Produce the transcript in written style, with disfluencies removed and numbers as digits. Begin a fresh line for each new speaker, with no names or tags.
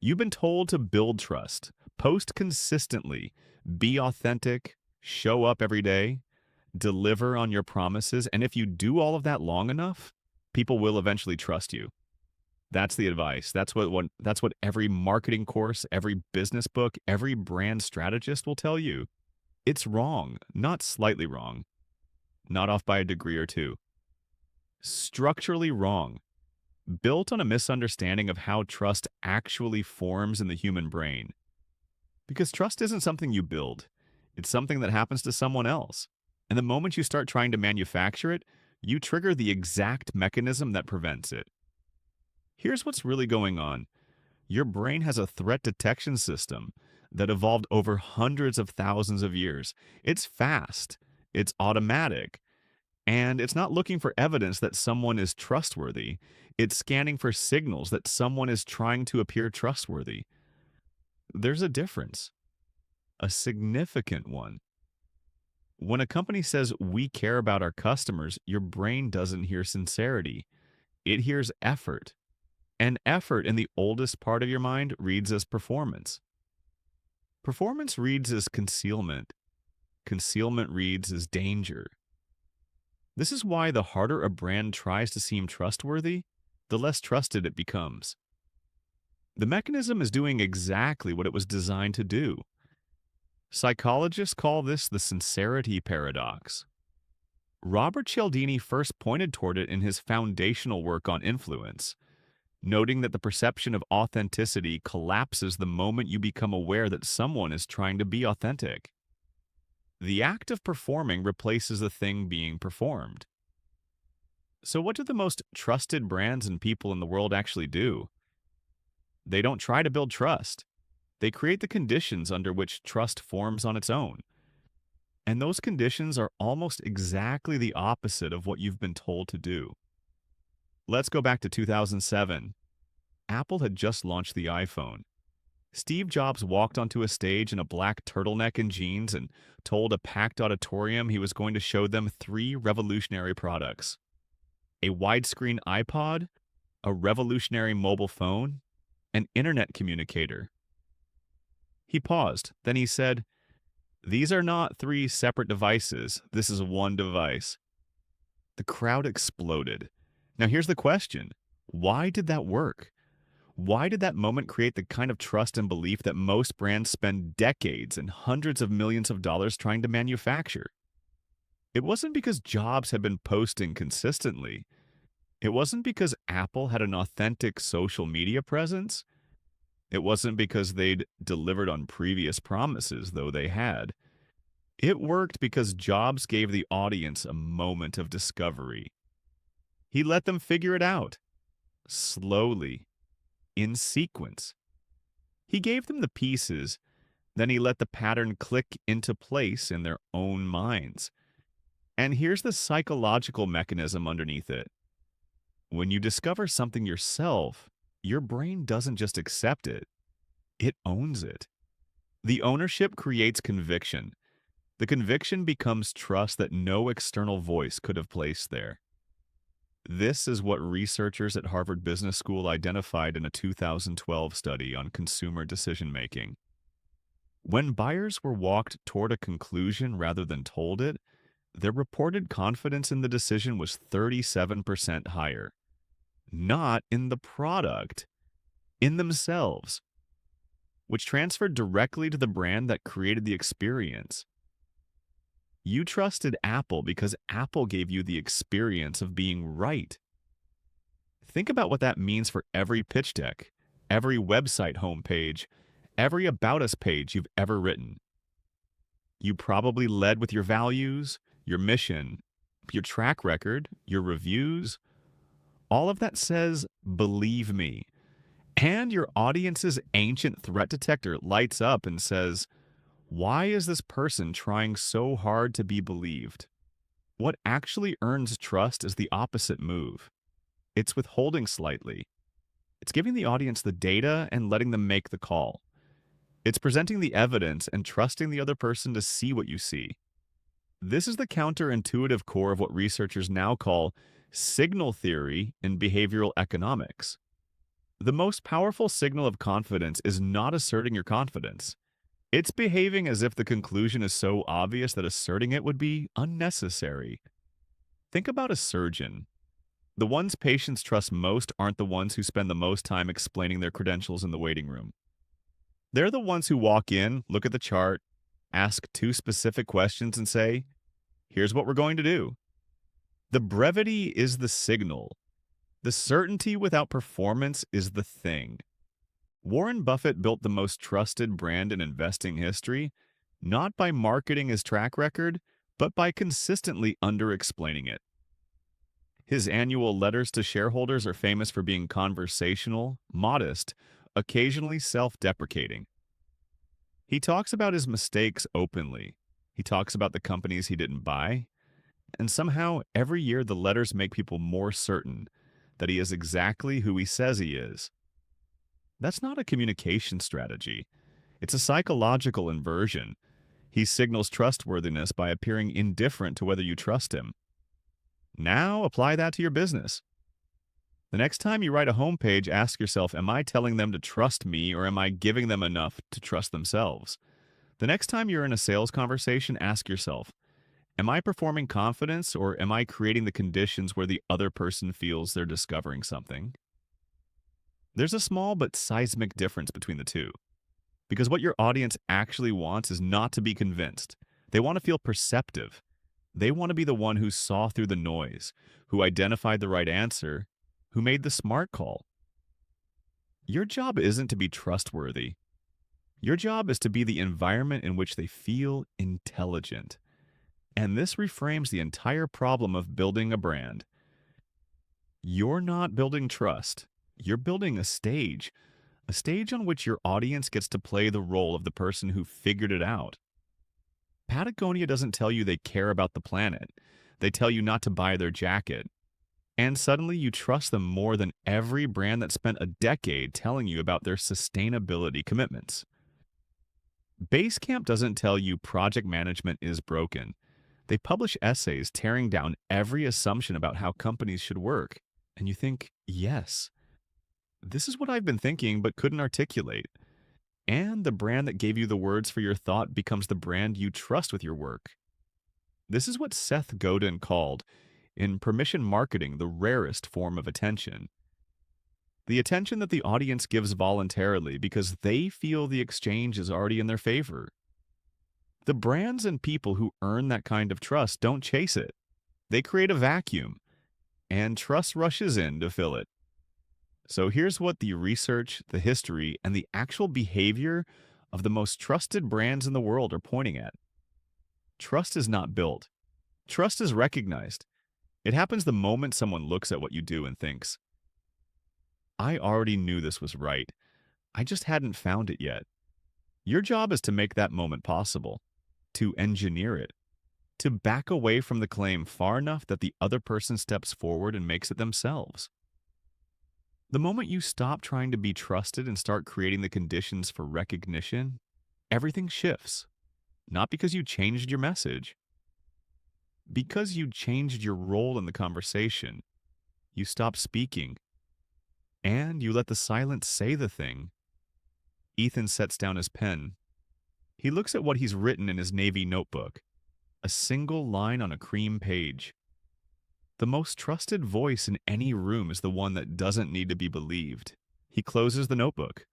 You've been told to build trust, post consistently, be authentic, show up every day, deliver on your promises, and if you do all of that long enough, people will eventually trust you. That's the advice. That's what every marketing course, every business book, every brand strategist will tell you. It's wrong, not slightly wrong, not off by a degree or two. Structurally wrong, built on a misunderstanding of how trust actually forms in the human brain. Because trust isn't something you build, it's something that happens to someone else. And the moment you start trying to manufacture it, you trigger the exact mechanism that prevents it. Here's what's really going on. Your brain has a threat detection system that evolved over hundreds of thousands of years. It's fast, it's automatic, and it's not looking for evidence that someone is trustworthy. It's scanning for signals that someone is trying to appear trustworthy. There's a difference, a significant one. When a company says we care about our customers, your brain doesn't hear sincerity. It hears effort. And effort in the oldest part of your mind reads as performance. Performance reads as concealment. Concealment reads as danger. This is why the harder a brand tries to seem trustworthy, the less trusted it becomes. The mechanism is doing exactly what it was designed to do. Psychologists call this the sincerity paradox. Robert Cialdini first pointed toward it in his foundational work on influence, noting that the perception of authenticity collapses the moment you become aware that someone is trying to be authentic. The act of performing replaces the thing being performed. So, what do the most trusted brands and people in the world actually do? They don't try to build trust. They create the conditions under which trust forms on its own. And those conditions are almost exactly the opposite of what you've been told to do. Let's go back to 2007. Apple had just launched the iPhone. Steve Jobs walked onto a stage in a black turtleneck and jeans and told a packed auditorium he was going to show them three revolutionary products: a widescreen iPod, a revolutionary mobile phone, an internet communicator. He paused, then he said, "These are not three separate devices. This is one device." The crowd exploded. Now here's the question. Why did that work? Why did that moment create the kind of trust and belief that most brands spend decades and hundreds of millions of dollars trying to manufacture? It wasn't because Jobs had been posting consistently. It wasn't because Apple had an authentic social media presence. It wasn't because they'd delivered on previous promises, though they had. It worked because Jobs gave the audience a moment of discovery. He let them figure it out, slowly, in sequence. He gave them the pieces, then he let the pattern click into place in their own minds. And here's the psychological mechanism underneath it. When you discover something yourself, your brain doesn't just accept it, it owns it. The ownership creates conviction. The conviction becomes trust that no external voice could have placed there. This is what researchers at Harvard Business School identified in a 2012 study on consumer decision-making. When buyers were walked toward a conclusion rather than told it, their reported confidence in the decision was 37% higher. Not in the product, in themselves, which transferred directly to the brand that created the experience. You trusted Apple because Apple gave you the experience of being right. Think about what that means for every pitch deck, every website homepage, every About Us page you've ever written. You probably led with your values, your mission, your track record, your reviews. All of that says, believe me. And your audience's ancient threat detector lights up and says, why is this person trying so hard to be believed? What actually earns trust is the opposite move. It's withholding slightly. It's giving the audience the data and letting them make the call. It's presenting the evidence and trusting the other person to see what you see. This is the counterintuitive core of what researchers now call signal theory in behavioral economics. The most powerful signal of confidence is not asserting your confidence. It's behaving as if the conclusion is so obvious that asserting it would be unnecessary. Think about a surgeon. The ones patients trust most aren't the ones who spend the most time explaining their credentials in the waiting room. They're the ones who walk in, look at the chart, ask two specific questions, and say, "Here's what we're going to do." The brevity is the signal. The certainty without performance is the thing. Warren Buffett built the most trusted brand in investing history, not by marketing his track record, but by consistently under-explaining it. His annual letters to shareholders are famous for being conversational, modest, occasionally self-deprecating. He talks about his mistakes openly. He talks about the companies he didn't buy. And somehow, every year, the letters make people more certain that he is exactly who he says he is. That's not a communication strategy. It's a psychological inversion. He signals trustworthiness by appearing indifferent to whether you trust him. Now, apply that to your business. The next time you write a homepage, ask yourself, am I telling them to trust me or am I giving them enough to trust themselves? The next time you're in a sales conversation, ask yourself, am I performing confidence or am I creating the conditions where the other person feels they're discovering something? There's a small but seismic difference between the two. Because what your audience actually wants is not to be convinced. They want to feel perceptive. They want to be the one who saw through the noise, who identified the right answer, who made the smart call. Your job isn't to be trustworthy. Your job is to be the environment in which they feel intelligent. And this reframes the entire problem of building a brand. You're not building trust. You're building a stage on which your audience gets to play the role of the person who figured it out. Patagonia doesn't tell you they care about the planet. They tell you not to buy their jacket. And suddenly you trust them more than every brand that spent a decade telling you about their sustainability commitments. Basecamp doesn't tell you project management is broken. They publish essays tearing down every assumption about how companies should work. And you think, yes, this is what I've been thinking but couldn't articulate. And the brand that gave you the words for your thought becomes the brand you trust with your work. This is what Seth Godin called, in permission marketing, the rarest form of attention. The attention that the audience gives voluntarily because they feel the exchange is already in their favor. The brands and people who earn that kind of trust don't chase it. They create a vacuum, and trust rushes in to fill it. So here's what the research, the history, and the actual behavior of the most trusted brands in the world are pointing at. Trust is not built. Trust is recognized. It happens the moment someone looks at what you do and thinks, I already knew this was right. I just hadn't found it yet. Your job is to make that moment possible, to engineer it, to back away from the claim far enough that the other person steps forward and makes it themselves. The moment you stop trying to be trusted and start creating the conditions for recognition, everything shifts. Not because you changed your message, because you changed your role in the conversation. You stop speaking, and you let the silence say the thing. Ethan sets down his pen. He looks at what he's written in his Navy notebook, a single line on a cream page. The most trusted voice in any room is the one that doesn't need to be believed. He closes the notebook.